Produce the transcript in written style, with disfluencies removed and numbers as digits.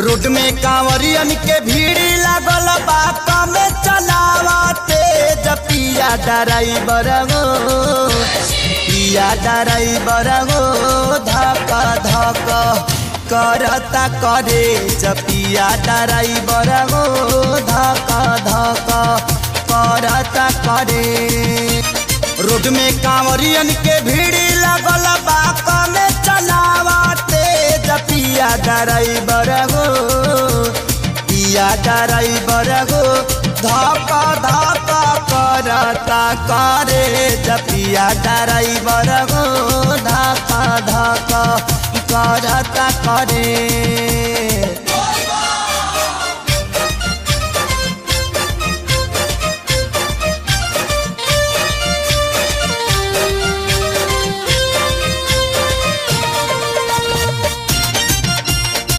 Road में कांवरियन के भीड़ लागल बा कम चलावते पिया ड्राइवर गो पिया ड्राइवर गो धक धक करता करे पिया ड्राइवर गो धक धक करता करे। रोड में कांवरियन के भीड़ लागल बा कम चलावते पिया ड्राइवर गो पिया ड्राइवर गो धक धक करता करे पिया ड्राइवर गो धक धक करता करे।